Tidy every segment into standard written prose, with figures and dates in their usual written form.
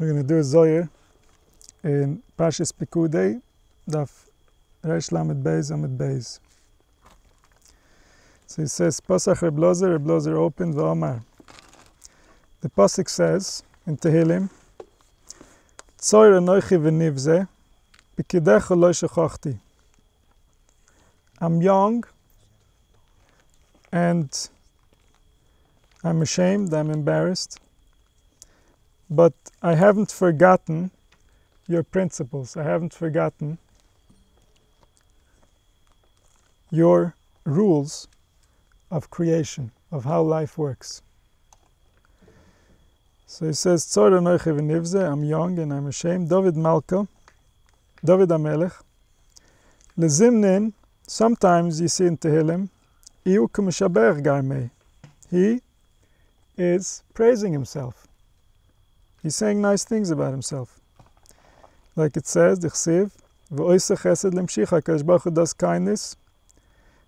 We're going to do a Zohar in Parshas Pikudei, Daf Resh Lamed Beis Amid Beis. So he says, Pasach Reb Tzodok opened v'amar. The Pasuk says in Tehillim, Tzor anochi v'nivzeh, b'kidecha lo shechachti. I'm young, and I'm ashamed, I'm embarrassed, but I haven't forgotten your principles. I haven't forgotten your rules of creation, of how life works. So he says, Tzor anochi v'nivzeh, I'm young and I'm ashamed. David HaMelech, lezimnin, sometimes you see in Tehillim, iu k'mishaber garmei. He is praising himself. He's saying nice things about himself. Like it says, decipher, v'oiseh chesed lemshicha, HaKadosh Baruch Hu does kindness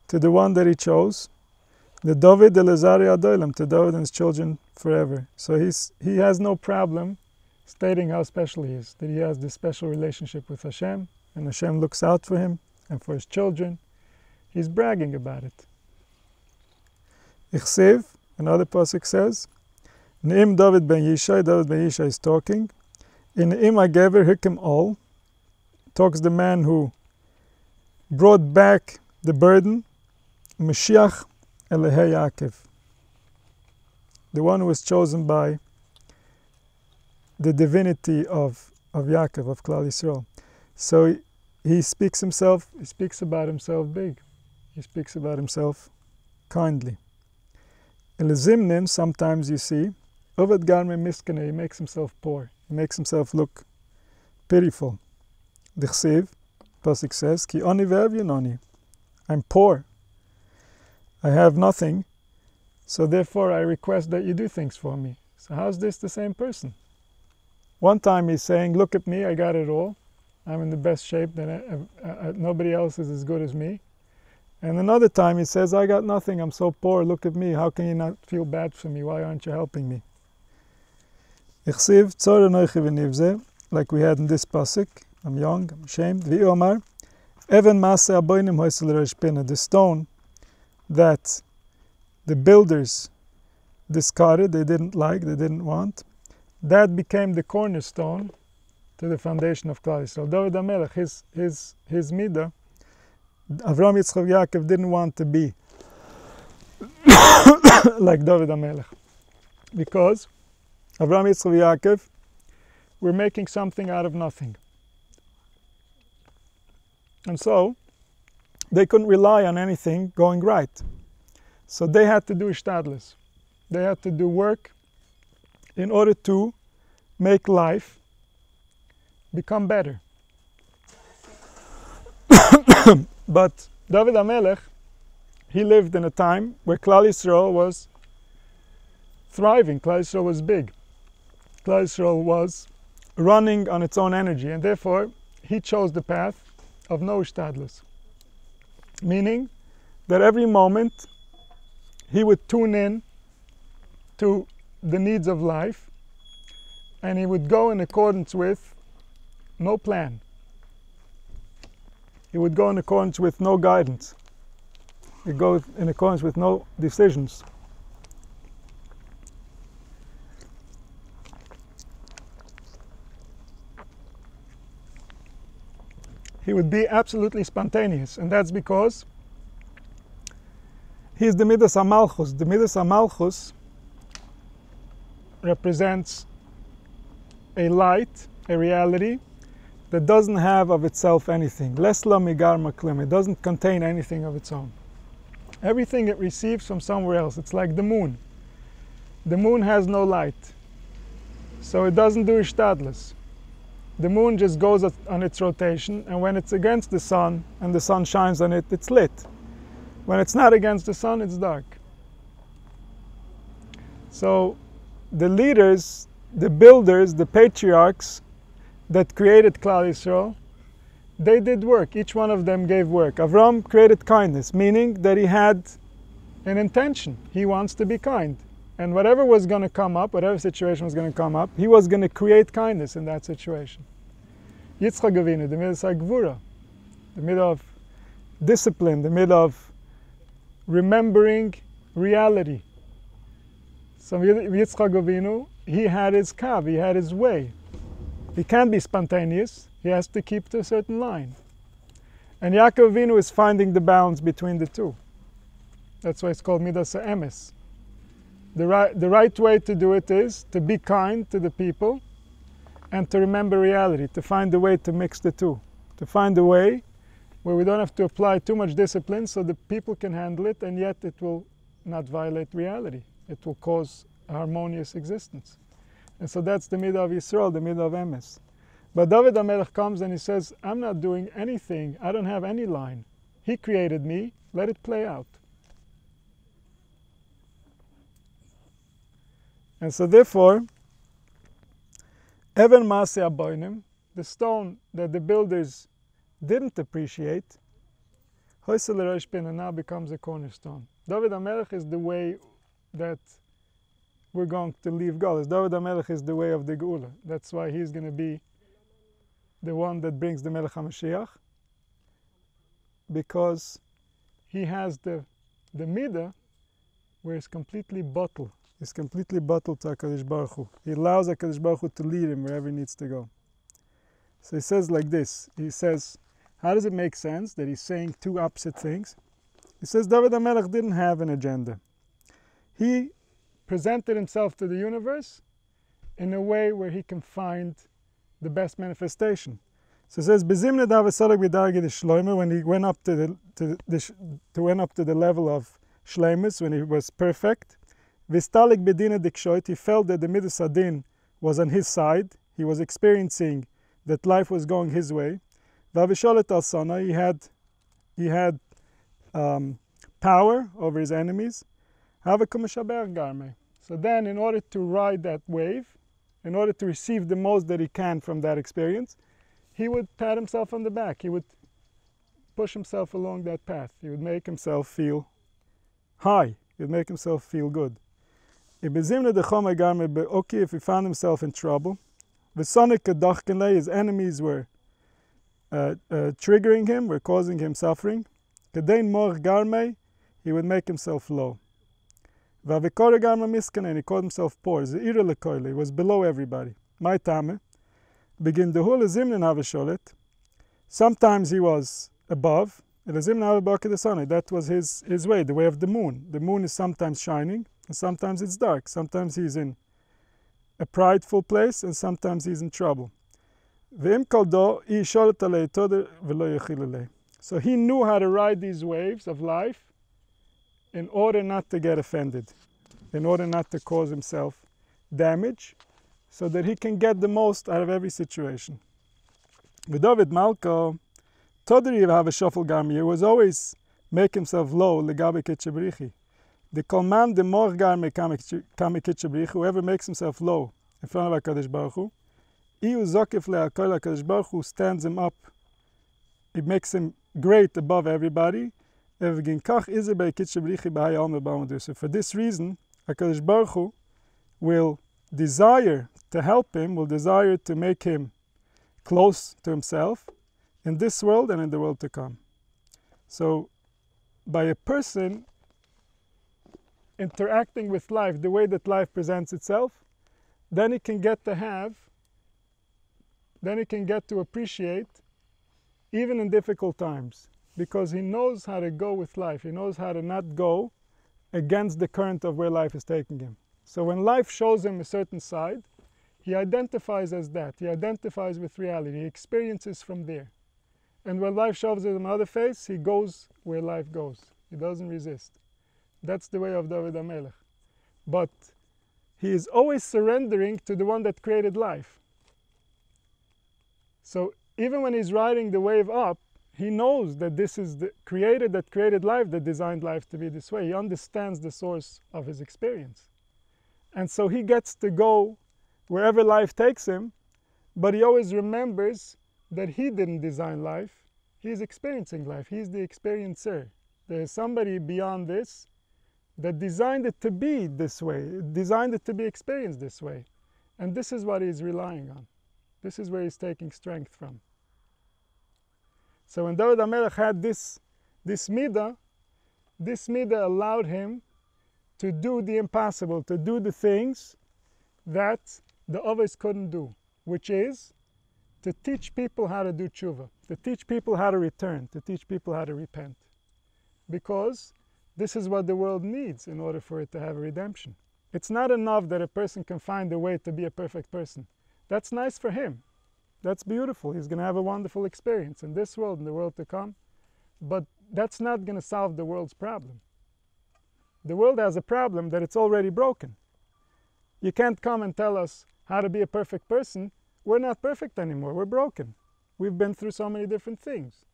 to the one that he chose, the David elazari adolam, to David and his children forever. So he has no problem stating how special he is, that he has this special relationship with Hashem, and Hashem looks out for him and for his children. He's bragging about it. Ichsiv, another pasuk says, Ne'im David ben Yishai is talking. In Ne'im HaGever Hikim Ol, talks the man who brought back the burden, Mashiach Elehei Yakov, the one who was chosen by the divinity of Yaakov, of Klal Yisrael. So he speaks about himself big. He speaks about himself kindly. Elezimnin, sometimes you see, Ovad Garme Miskane, he makes himself poor. He makes himself look pitiful. Dichsiv, Pasuk says, Ki oni ve'ev, I'm poor. I have nothing, so therefore I request that you do things for me. So how's this the same person? One time he's saying, look at me, I got it all. I'm in the best shape, nobody else is as good as me. And another time he says, I got nothing, I'm so poor, look at me, how can you not feel bad for me? Why aren't you helping me? Ichsiv, Tzor anochi v'nivzeh, like we had in this pasuk, I'm young, I'm ashamed. V'omar, Even Maseh aboinim hoisel rosh pina, the stone that the builders discarded, they didn't like, they didn't want, that became the cornerstone to the foundation of Klal Yisrael. David HaMelech, his midah, Avram Yitzchak Yaakov didn't want to be like David HaMelech, because Avram Yitzchak Yaakov were making something out of nothing. And so they couldn't rely on anything going right. So they had to do ishtadlus. They had to do work in order to make life become better. But David HaMelech, he lived in a time where Klal Yisrael was thriving. Klal Yisrael was big. Klal Yisrael was running on its own energy, and therefore he chose the path of no ishtadlus. Meaning that every moment he would tune in to the needs of life, and he would go in accordance with no plan. He would go in accordance with no guidance. He would go in accordance with no decisions. He would be absolutely spontaneous, and that's because he is the Midas HaMalchus. The Midas HaMalchus represents a light, a reality, that doesn't have of itself anything. Les la migar maklim. It doesn't contain anything of its own. Everything it receives from somewhere else. It's like the moon. The moon has no light, so it doesn't do ishtadlus. The moon just goes on its rotation, and when it's against the sun and the sun shines on it, it's lit. When it's not against the sun, it's dark. So the leaders, the builders, the patriarchs that created Klal Yisrael, they did work. Each one of them gave work. Avram created kindness, meaning that he had an intention. He wants to be kind. And whatever was going to come up, whatever situation was going to come up, he was going to create kindness in that situation. Yitzchak Avinu, the middle of Gvura, the middle of discipline, the middle of remembering reality. So Yitzchak Avinu, he had his kav, he had his way. He can't be spontaneous, he has to keep to a certain line. And Yaakov Avinu is finding the balance between the two. That's why it's called Midas HaEmes. The right way to do it is to be kind to the people and to remember reality, to find a way to mix the two, to find a way where we don't have to apply too much discipline so the people can handle it, and yet it will not violate reality. It will cause a harmonious existence. And so that's the midah of Yisrael, the midah of Emes. But David HaMelech comes and he says, I'm not doing anything, I don't have any line. He created me, let it play out. And so therefore, Even Maaseh Aboinim, the stone that the builders didn't appreciate, Hoysel Rosh Pin, and now becomes a cornerstone. David HaMelech is the way that we're going to leave Galus. David HaMelech is the way of the Geula. That's why he's going to be the one that brings the Melech HaMashiach, because he has the midah where it's completely bottled. He's completely bottled to HaKadosh Baruch Hu. He allows HaKadosh Baruch Hu to lead him wherever he needs to go. So he says like this. He says, how does it make sense that he's saying two opposite things? He says David HaMelech didn't have an agenda. He presented himself to the universe in a way where he can find the best manifestation. So it says, Bezimne David Salak B'dargid Shloimer, when he went up to the level of Shleimus, when he was perfect, Vistalik Bedina Dikshoit, he felt that the Midas Adin was on his side. He was experiencing that life was going his way. Vavisholet Al Sana, he had power over his enemies. So then, in order to ride that wave, in order to receive the most that he can from that experience, he would pat himself on the back. He would push himself along that path. He would make himself feel high. He would make himself feel good. If he found himself in trouble, his enemies were triggering him, were causing him suffering. He would make himself low. And he called himself poor. He was below everybody. My tame. Sometimes he was above. That was his way, the way of the moon. The moon is sometimes shining, and sometimes it's dark. Sometimes he's in a prideful place, and sometimes he's in trouble. So he knew how to ride these waves of life in order not to get offended, in order not to cause himself damage, so that he can get the most out of every situation. With David Malko, Todri have a shuffle garmi, he was always make himself low, legabe kitchebrichi. The command the more garmi kame kitchebrichi, whoever makes himself low in front of HaKadosh Baruch Hu, Iu zokif le'akol HaKadosh Baruch Hu stands him up. It makes him great above everybody. So for this reason, HaKadosh Baruch Hu will desire to help him, will desire to make him close to himself in this world and in the world to come. So by a person interacting with life the way that life presents itself, then he can get to appreciate even in difficult times, because he knows how to go with life. He knows how to not go against the current of where life is taking him. So when life shows him a certain side, he identifies as that. He identifies with reality. He experiences from there. And when life shows him another face, he goes where life goes. He doesn't resist. That's the way of David HaMelech. But he is always surrendering to the one that created life. So even when he's riding the wave up, he knows that this is the creator that created life, that designed life to be this way. He understands the source of his experience. And so he gets to go wherever life takes him, but he always remembers that he didn't design life. He's experiencing life. He's the experiencer. There is somebody beyond this that designed it to be this way, designed it to be experienced this way. And this is what he's relying on. This is where he's taking strength from. So when David HaMelech had this midah allowed him to do the impossible, to do the things that the others couldn't do, which is to teach people how to do tshuva, to teach people how to return, to teach people how to repent. Because this is what the world needs in order for it to have a redemption. It's not enough that a person can find a way to be a perfect person. That's nice for him. That's beautiful. He's going to have a wonderful experience in this world and the world to come. But that's not going to solve the world's problem. The world has a problem that it's already broken. You can't come and tell us how to be a perfect person. We're not perfect anymore. We're broken. We've been through so many different things.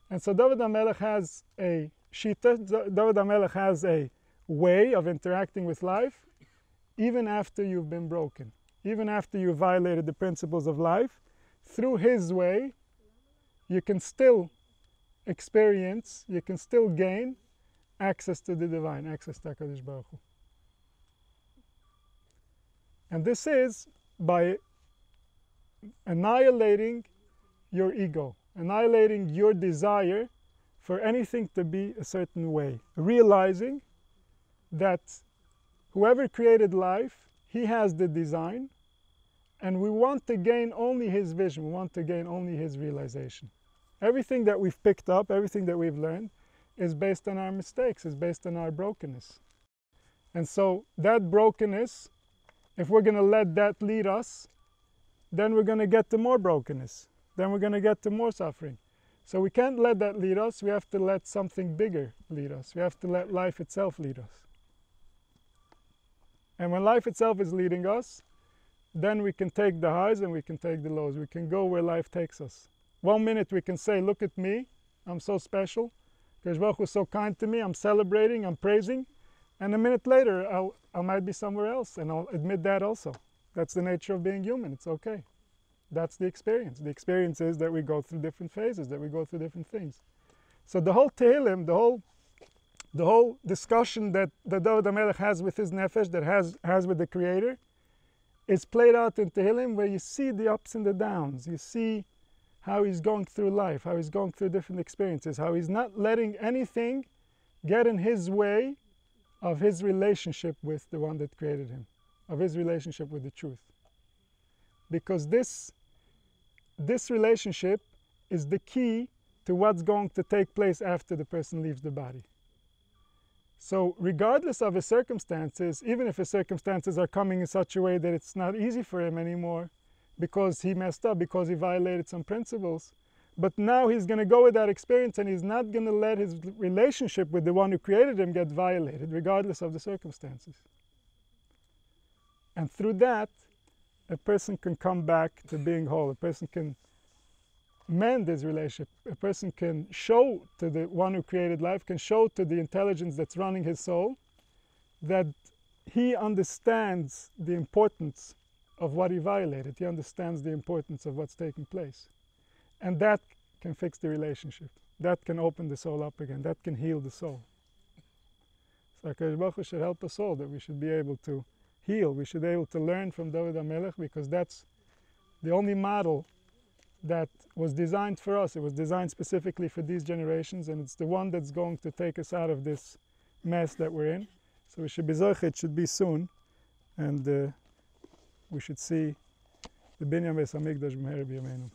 And so David HaMelech has a shita, David HaMelech has a way of interacting with life even after you've been broken, even after you violated the principles of life. Through his way, you can still experience, you can still gain access to the divine, access to HaKadosh Baruch Hu. And this is by annihilating your ego, annihilating your desire for anything to be a certain way, realizing that whoever created life, he has the design, and we want to gain only his vision, we want to gain only his realization. Everything that we've picked up, everything that we've learned, is based on our mistakes, is based on our brokenness. And so that brokenness, if we're going to let that lead us, then we're going to get to more brokenness. Then we're going to get to more suffering. So we can't let that lead us. We have to let something bigger lead us. We have to let life itself lead us. And when life itself is leading us, then we can take the highs and we can take the lows. We can go where life takes us. 1 minute we can say, look at me, I'm so special. Kadosh Baruch Hu is so kind to me, I'm celebrating, I'm praising. And a minute later, I might be somewhere else, and I'll admit that also. That's the nature of being human, it's okay. That's the experience. The experience is that we go through different phases, that we go through different things. So the whole Tehillim, the whole discussion that David HaMelech has with his nefesh, that has with the Creator, is played out in Tehillim, where you see the ups and the downs. You see how he's going through life, how he's going through different experiences, how he's not letting anything get in his way of his relationship with the one that created him, of his relationship with the truth. Because this relationship is the key to what's going to take place after the person leaves the body. So regardless of his circumstances, even if his circumstances are coming in such a way that it's not easy for him anymore, because he messed up, because he violated some principles, but now he's going to go with that experience, and he's not going to let his relationship with the one who created him get violated, regardless of the circumstances. And through that, a person can come back to being whole. A person can mend his relationship. A person can show to the one who created life, can show to the intelligence that's running his soul, that he understands the importance of what he violated. He understands the importance of what's taking place. And that can fix the relationship. That can open the soul up again. That can heal the soul. So HaKadosh Baruch Hu should help us all, that we should be able to heal. We should be able to learn from David HaMelech, because that's the only model that was designed for us. It was designed specifically for these generations, and it's the one that's going to take us out of this mess that we're in. So we should be zoche, it should be soon, and we should see the Binyan Beis HaMikdash b'meher b'yameinu.